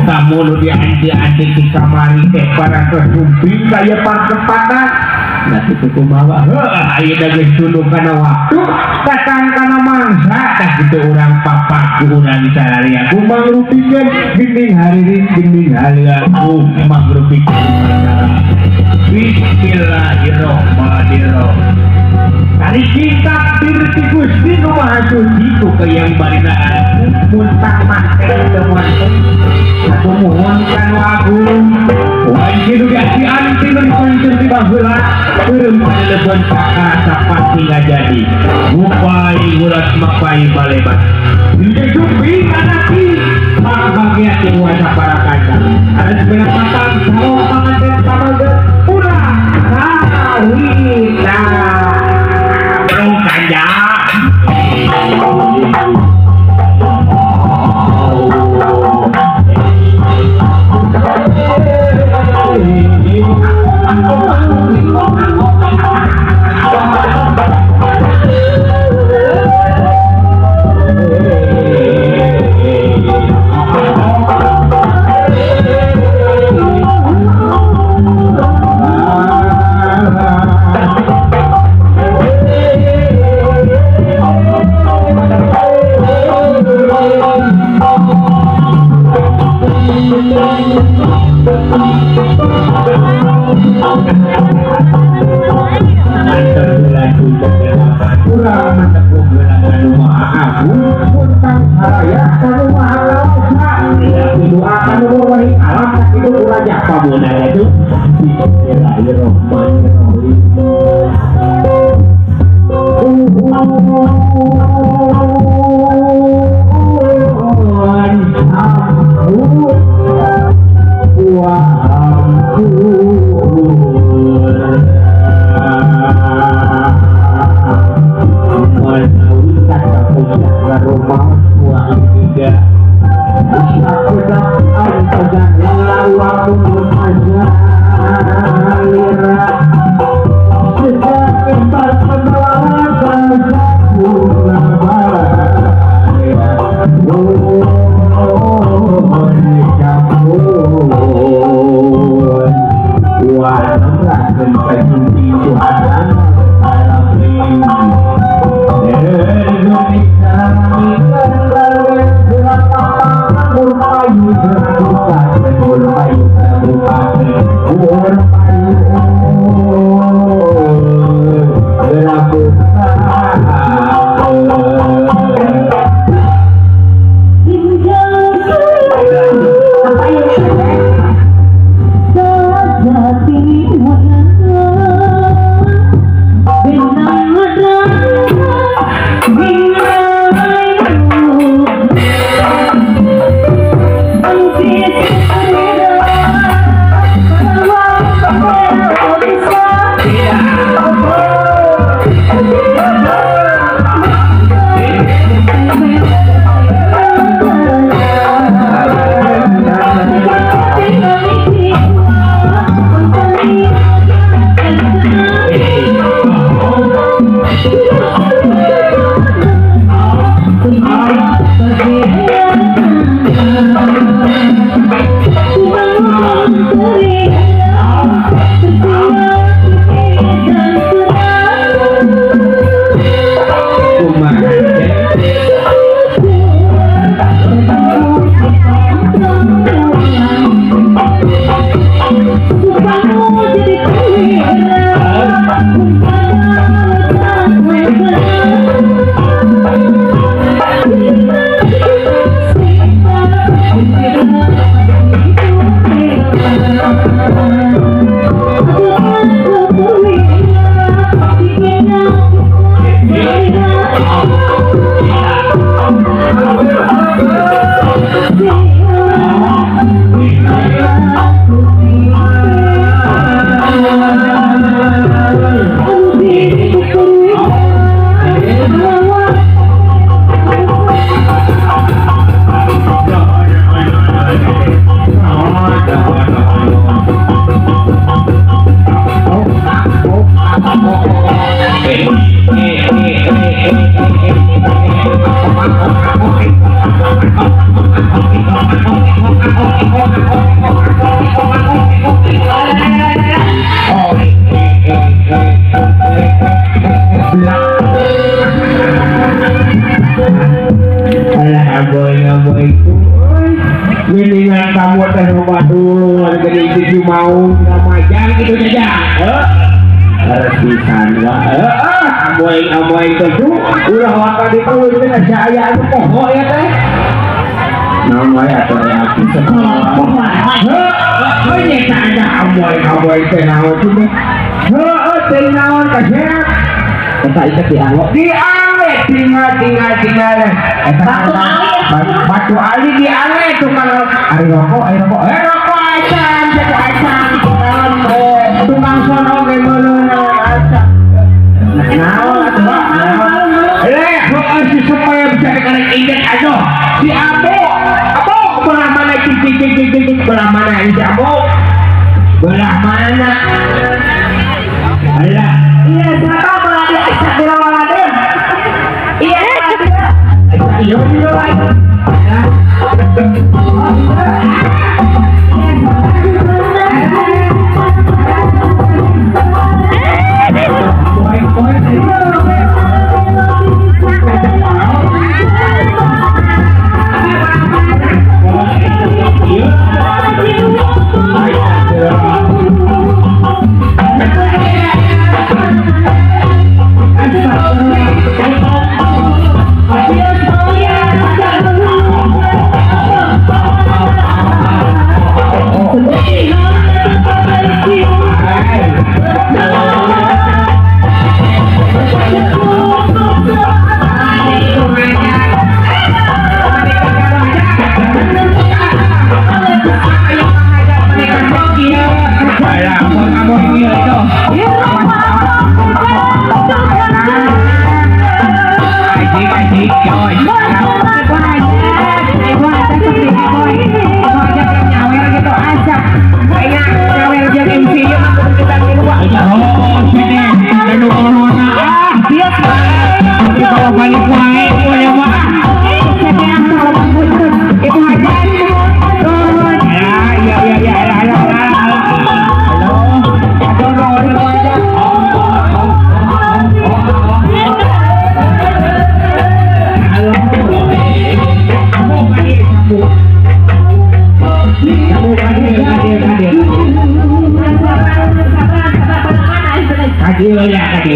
kamu lu dianti-anti di kamari teh para kesumping kaya percepatan nah itu kumaha ayo dage tunduk kana waktu datang kana mangsa tak gitu orang papa urang sarari aku mangrupikeun geuning haririn geuning haliaku mangrupikeun bismillahirrahmanirrahim dari kitab dirti Gusti nu Maha Suci ku kayang barina muntah masker teman aku mohon kan agung wajib diasi anti berkuncur di bahulah belum telepon pakasa pasti nggak jadi upai urat mapai balebat bisa jumpi anaki mak bagian kuasa para kaca ada sebelah matang sama pangan sama pulang nah belum saja mau ramajang gitu saja. Pisan wa amoy itu ulah warga di tuh itu saya itu poho ya teh. Naon wae atuh aku sekolah. Heuh ada amoy teh naon teh. Heuh teh naon kasep. Eta ieu dianglet tinggal. Eta batu ali dianglet tukang ari rokok rokok acan jadi acan tukang sono ge meuleuh acan. Naon atuh si supaya bisa dikarek inget aja si Abo belah mana cik belah mana si Abo belah mana alah iya siapa belah dia isak di Rawaladin iya iya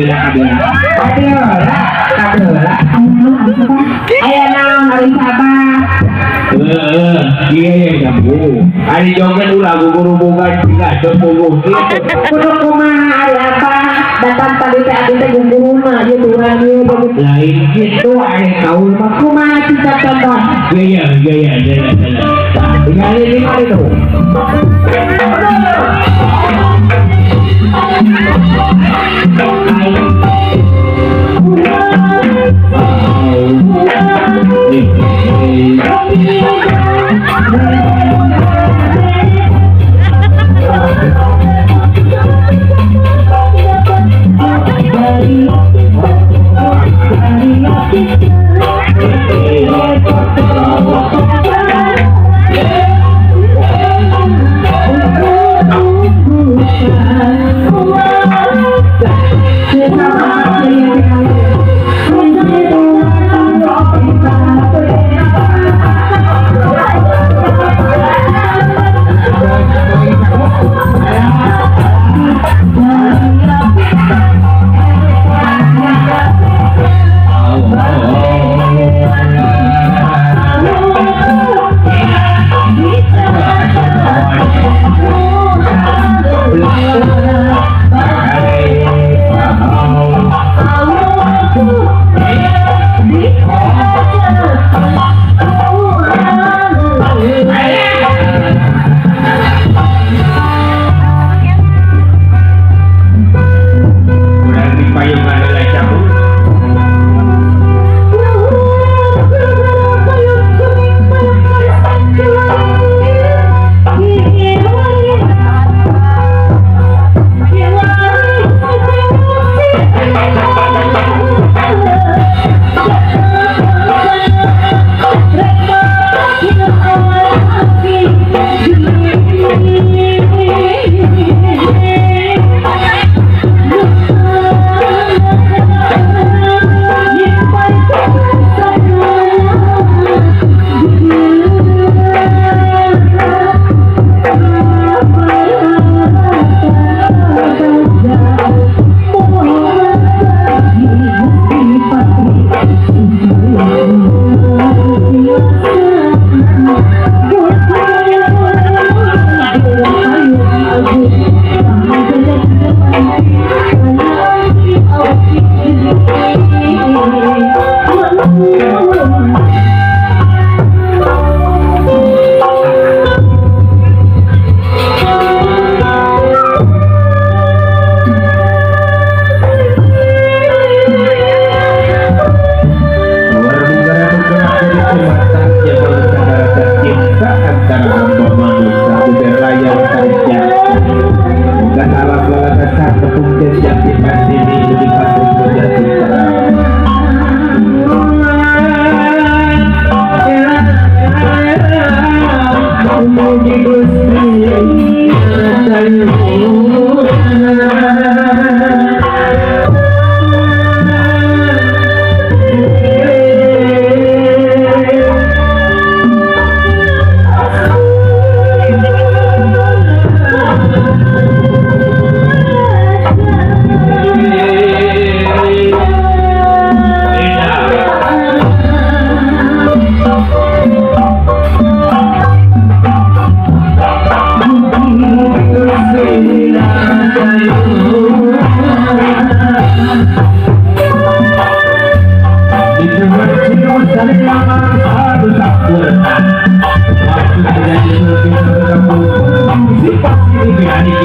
lagi Ari joget ulah guru boga juga dopogo kitu. Kudu kumaha ari apa? Datang tadi teh adi teh guruna ieu turun ieu joget lain kitu ari kaul mah kumaha cicak contoh. Gaya. Tinggal ini mari tuh.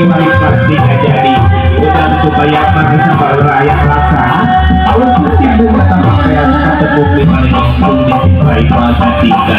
balik pasti jadi udah supaya mereka rakyat rasa kalau timbul sama kayak satu publik paling baik masa tiga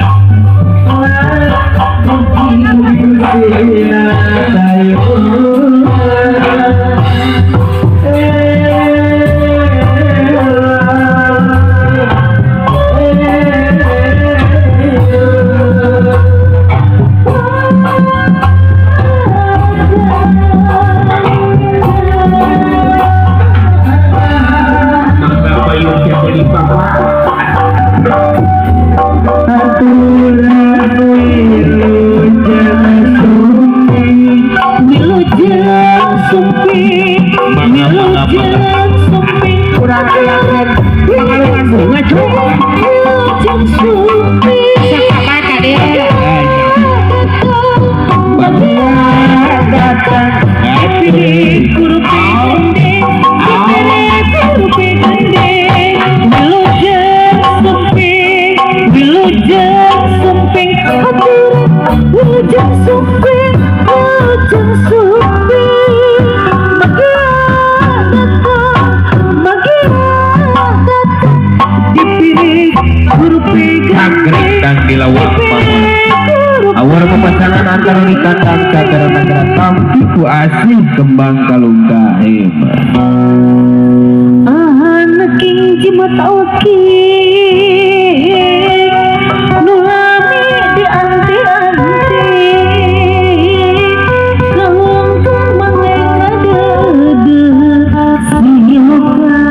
awal pemasangan antara nikah dan negara tampiku asli kembang kalungga hebat anak king jimat oki nuhami di anti-anti kalung tuh mengengade siyoka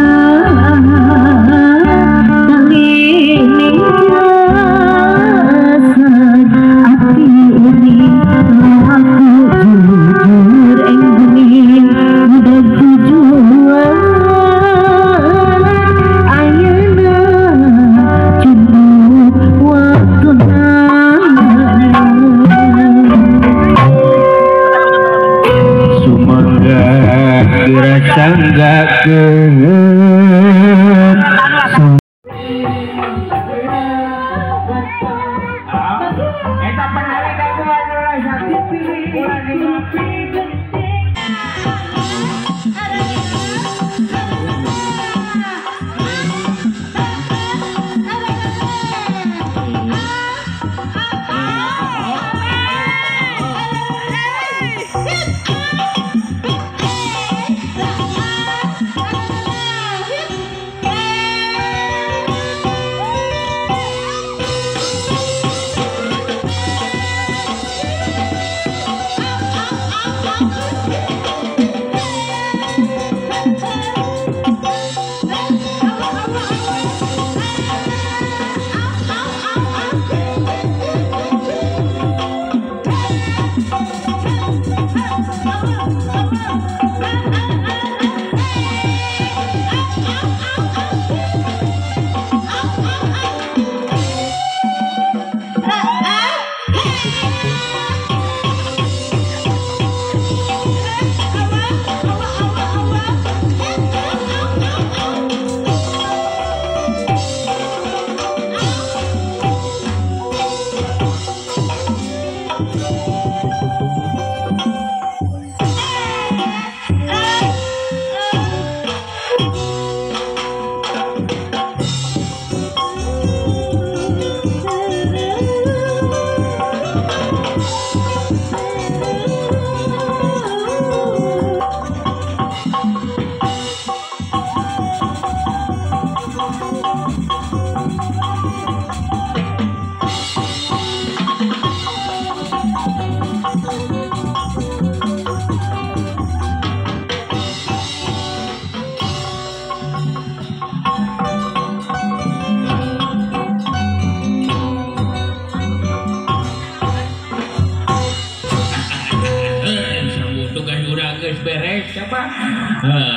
beres siapa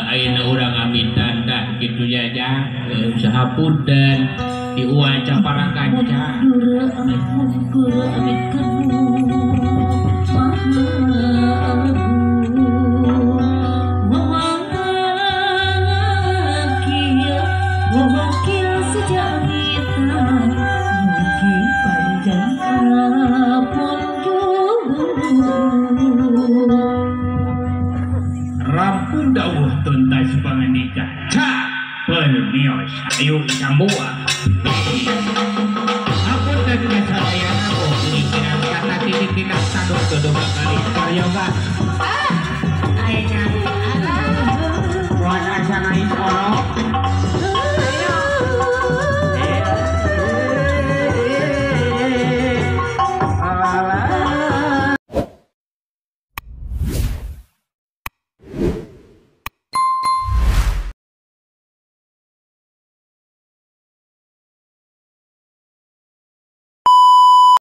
ayeuna urang amin dandan gitu jaja sahapunten di uaca para kanca guru amin wakil sejak kita mungkin panjang pun dulu nios ayo sambua aku tadi saya aku pikiran kata titik tidak sadar dodong kali karyoga ayah Wan asa nais